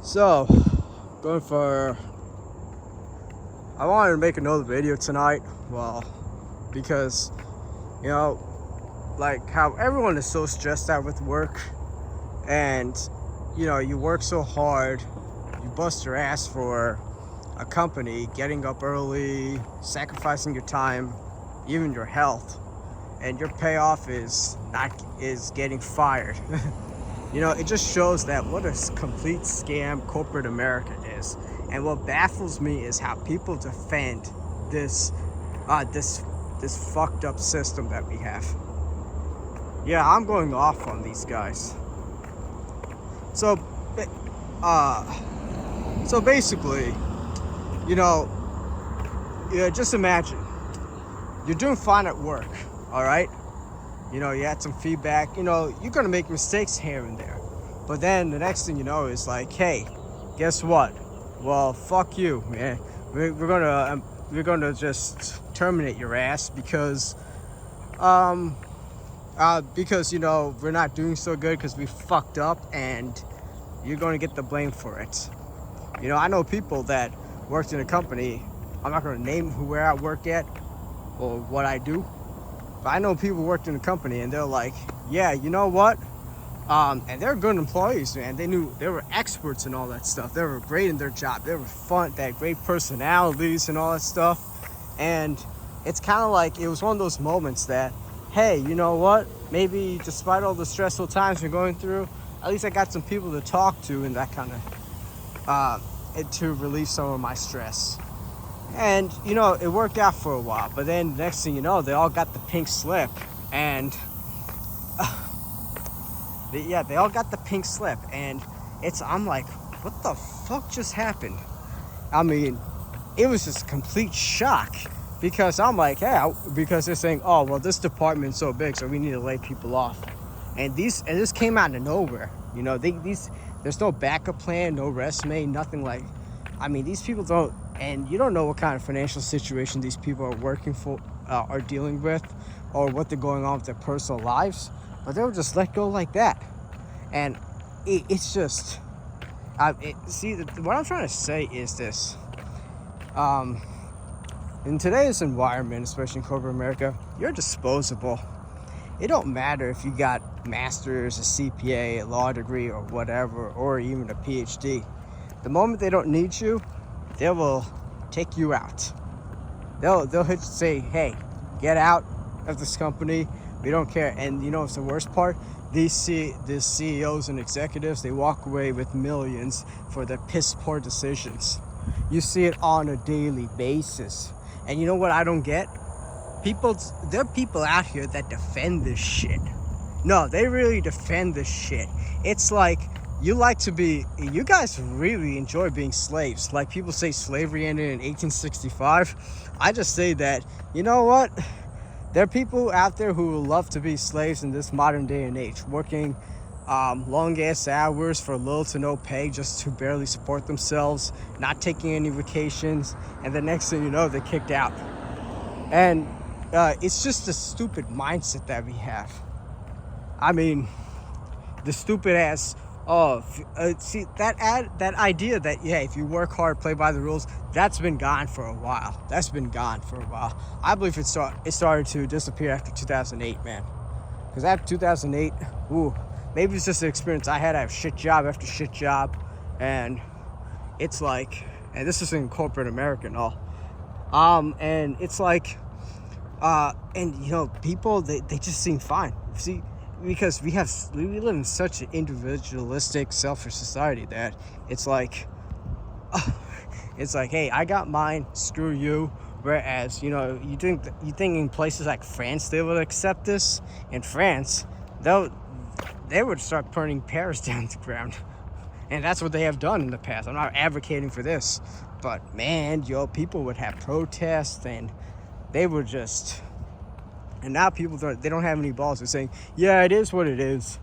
So, going for. I wanted to make another video tonight. Well, because, like how everyone is so stressed out with work, and, you work so hard, you bust your ass for a company, getting up early, sacrificing your time, even your health, and your payoff is getting fired. It just shows that what a complete scam corporate America is. And what baffles me is how people defend this fucked up system that we have. Yeah, I'm going off on these guys. So basically, just imagine you're doing fine at work, all right? You had some feedback. You're gonna make mistakes here and there, but then the next thing you know is like, hey, guess what? Well, fuck you, man. We're gonna just terminate your ass because we're not doing so good because we fucked up, and you're gonna get the blame for it. I know people that worked in a company. I'm not gonna name where I work at or what I do. But I know people worked in a company and they're like, yeah, you know what? And they're good employees, man. They were experts in all that stuff. They were great in their job. They were fun. They had great personalities and all that stuff. And it's kind of like it was one of those moments that, hey, you know what? Maybe despite all the stressful times we're going through, at least I got some people to talk to and that kind of to relieve some of my stress. And, it worked out for a while. But then the next thing you know, they all got the pink slip. And, they all got the pink slip. And I'm like, what the fuck just happened? I mean, it was just a complete shock. Because I'm like, hey, because they're saying, oh, well, this department's so big, so we need to lay people off. And this came out of nowhere. There's no backup plan, no resume, nothing like. I mean, these people don't, and you don't know what kind of financial situation these people are working for, are dealing with, or what they're going on with their personal lives. But they were just let go like that, and it's just, what I'm trying to say is this. In today's environment, especially in corporate America, you're disposable. It don't matter if you got masters, a CPA, a law degree, or whatever, or even a PhD. The moment they don't need you, they will take you out. They'll say, hey, get out of this company. We don't care. And it's the worst part? These CEOs and executives, they walk away with millions for their piss poor decisions. You see it on a daily basis. And you know what I don't get? There are people out here that defend this shit. No, they really defend this shit. It's like, you guys really enjoy being slaves. Like people say slavery ended in 1865. I just say that, you know what? There are people out there who will love to be slaves in this modern day and age, working long ass hours for little to no pay just to barely support themselves, not taking any vacations, and the next thing you know, they're kicked out. And it's just a stupid mindset that we have. I mean, the stupid ass. See that idea that, yeah, if you work hard, play by the rules, that's been gone for a while. I believe it started to disappear after 2008, man. Because after 2008, maybe it's just an experience I had. I have shit job after shit job, and it's like, and this is in corporate America and all. And it's like, people they just seem fine. See. Because we live in such an individualistic, selfish society that it's like, hey, I got mine, screw you. Whereas, you think in places like France they would accept this. In France, they would start burning Paris down to the ground, and that's what they have done in the past. I'm not advocating for this, but man, people would have protests, and they would just. And now people don't have any balls. They're saying, yeah, it is what it is.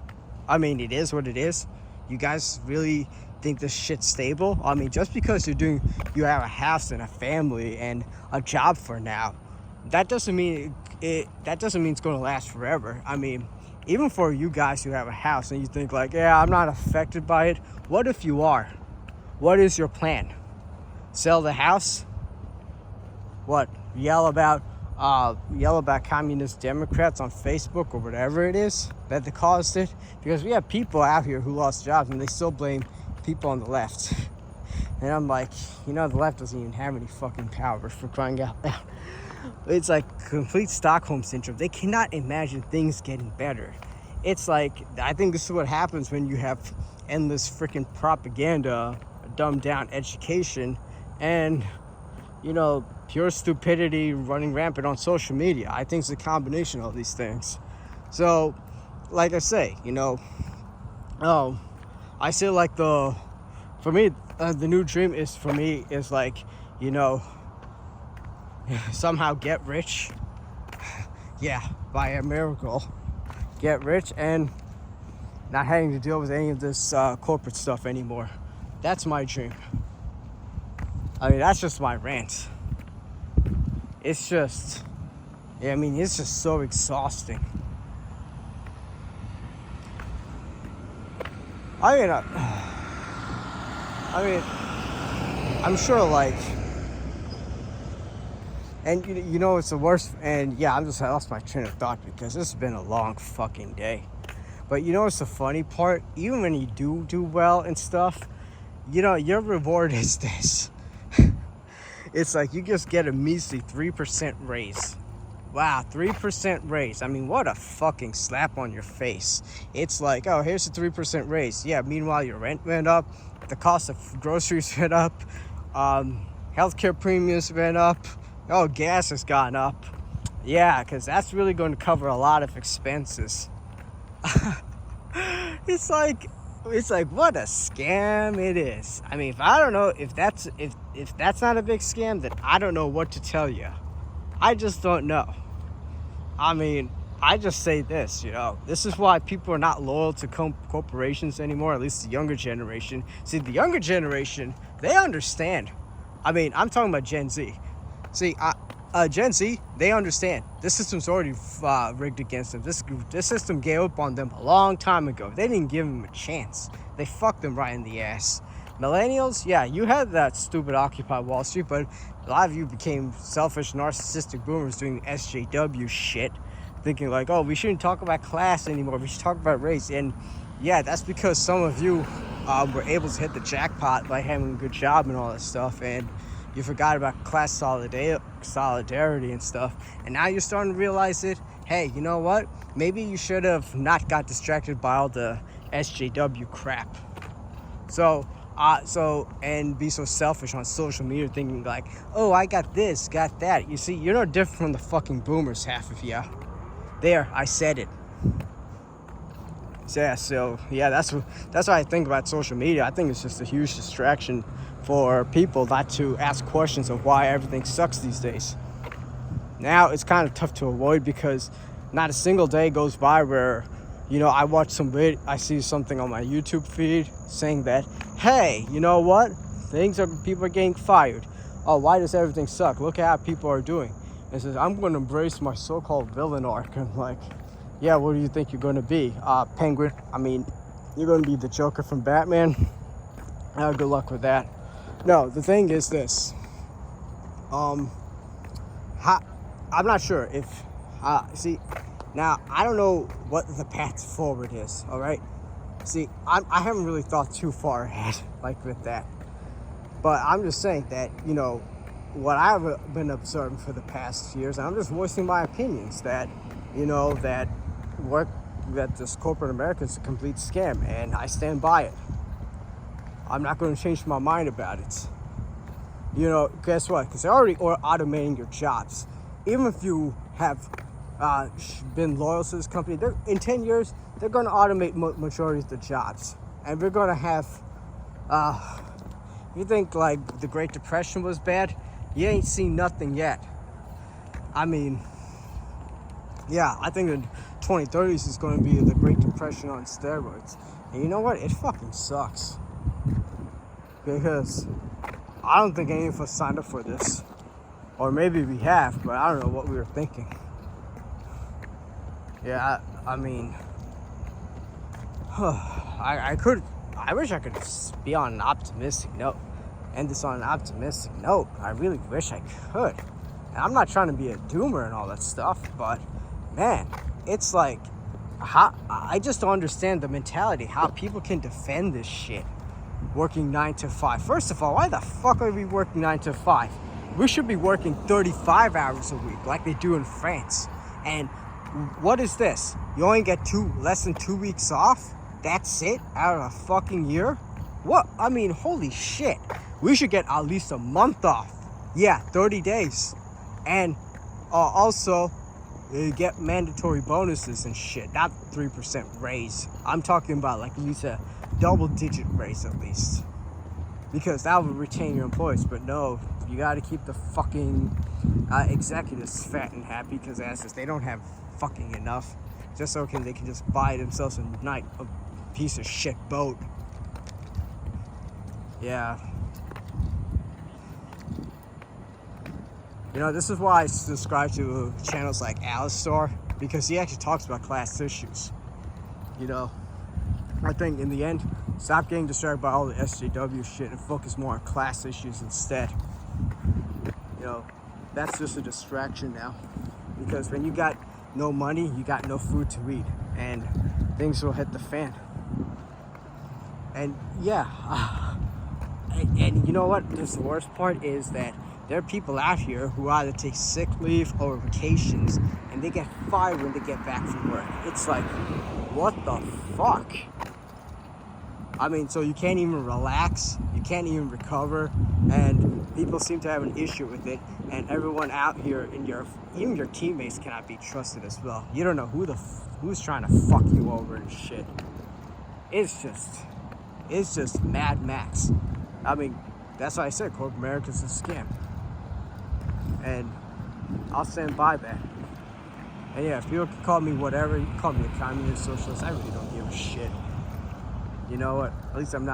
I mean, it is what it is. You guys really think this shit's stable? I mean, just because you have a house and a family and a job for now, that doesn't mean it's going to last forever. I mean, even for you guys who have a house and you think like, yeah, I'm not affected by it. What if you are? What is your plan? Sell the house? What? Yell about communist Democrats on Facebook or whatever it is that they caused it? Because we have people out here who lost jobs and they still blame people on the left. And I'm like, the left doesn't even have any fucking power, for crying out loud. It's like complete Stockholm syndrome. They cannot imagine things getting better. It's like, I think this is what happens when you have endless freaking propaganda, dumbed down education, and, pure stupidity running rampant on social media. I think it's a combination of these things. So, like I say, I say like for me, the new dream is like, somehow get rich. Yeah, by a miracle. Get rich and not having to deal with any of this corporate stuff anymore. That's my dream. I mean, that's just my rant. It's just, it's just so exhausting. I'm sure, like, and it's the worst, and yeah, I lost my train of thought because this has been a long fucking day. But it's the funny part, even when you do well and stuff, your reward is this. It's like you just get a measly 3% raise. Wow, 3% raise. I mean, what a fucking slap on your face. It's like, oh, here's a 3% raise. Yeah, meanwhile, your rent went up, the cost of groceries went up, healthcare premiums went up, oh, gas has gone up. Yeah, because that's really going to cover a lot of expenses. It's like what a scam it is. I mean, if I don't know if that's not a big scam, then I don't know what to tell you. I just don't know. I mean, I just say this, this is why people are not loyal to corporations anymore, at least the younger generation. See, the younger generation, they understand. I mean, I'm talking about Gen Z. See, Gen Z, they understand. This system's already rigged against them. This system gave up on them a long time ago. They didn't give them a chance. They fucked them right in the ass. Millennials, yeah, you had that stupid Occupy Wall Street, but a lot of you became selfish, narcissistic boomers doing SJW shit, thinking like, oh, we shouldn't talk about class anymore. We should talk about race. And yeah, that's because some of you were able to hit the jackpot by having a good job and all that stuff, and you forgot about class solidarity and stuff. And now you're starting to realize it. Hey, you know what? Maybe you should have not got distracted by all the SJW crap. So and be so selfish on social media, thinking like, oh, I got this, got that. You see, you're no different from the fucking boomers, half of you. There, I said it. So that's what I think about social media. I think it's just a huge distraction for people not to ask questions of why everything sucks these days. Now it's kind of tough to avoid because not a single day goes by where, I watch I see something on my YouTube feed saying that, hey, you know what? People are getting fired. Oh, why does everything suck? Look at how people are doing. And it says, I'm going to embrace my so-called villain arc. I'm like, yeah, what do you think you're going to be? Penguin. I mean, you're going to be the Joker from Batman. Good luck with that. No, the thing is this. I'm not sure if, now, I don't know what the path forward is, all right? See, I haven't really thought too far ahead, like with that. But I'm just saying that, what I've been observing for the past years, and I'm just voicing my opinions that, that this corporate America is a complete scam, and I stand by it. I'm not going to change my mind about it. Guess what? Because they're already automating your jobs. Even if you have been loyal to this company, in 10 years, they're going to automate majority of the jobs. And we're going to have, you think like the Great Depression was bad? You ain't seen nothing yet. I mean, yeah, I think the 2030s is going to be the Great Depression on steroids. And you know what? It fucking sucks. Because I don't think any of us signed up for this. Or maybe we have, but I don't know what we were thinking. Yeah, I mean, I I wish I could be on an optimistic note. End this on an optimistic note. I really wish I could. And I'm not trying to be a doomer and all that stuff, but man, it's like, I just don't understand the mentality, how people can defend this shit. Working 9 to 5. First of all, why the fuck are we working 9 to 5? We should be working 35 hours a week like they do in France. And what is this? You only get less than 2 weeks off? That's it? Out of a fucking year? What? I mean, holy shit. We should get at least a month off. Yeah, 30 days. And also, you get mandatory bonuses and shit. Not 3% raise. I'm talking about like at least a double-digit raise at least. Because that would retain your employees. But no, you got to keep the fucking executives fat and happy because asses, they don't have fucking enough. Just so they can just buy themselves a piece of shit boat. Yeah. You know, this is why I subscribe to channels like Alistar, because he actually talks about class issues. You know, I think in the end, stop getting distracted by all the SJW shit and focus more on class issues instead. You know, that's just a distraction now. Because when you got no money, you got no food to eat, and things will hit the fan. And yeah, and you know what? This the worst part is that there are people out here who either take sick leave or vacations, and they get fired when they get back from work. It's like, what the fuck? I mean, so you can't even relax, you can't even recover, and people seem to have an issue with it. And everyone out here, even your teammates cannot be trusted as well. You don't know who's trying to fuck you over and shit. It's just Mad Max. I mean, that's why I said corporate America's a scam. And I'll stand by that. And yeah, if people can call me whatever, you can call me a communist, socialist, I really don't give a shit. You know what? At least I'm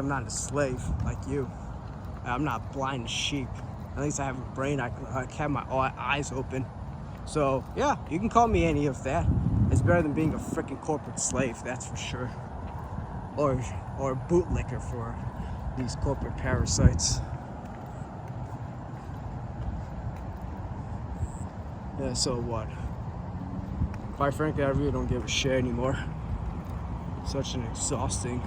not a slave like you. I'm not blind as sheep. At least I have a brain. I have my eyes open. So yeah, you can call me any of that. It's better than being a freaking corporate slave, that's for sure. Or a bootlicker for these corporate parasites. Yeah, so what? Quite frankly, I really don't give a shit anymore. Such an exhausting.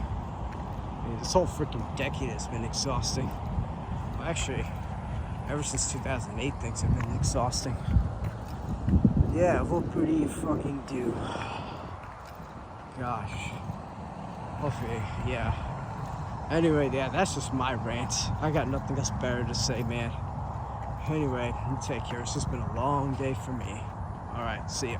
This whole freaking decade has been exhausting. Well, actually, ever since 2008, things have been exhausting. Yeah, what could he fucking do? Gosh. Hopefully, yeah. Anyway, yeah, that's just my rant. I got nothing else better to say, man. Anyway, you take care. It's just been a long day for me. Alright, see ya.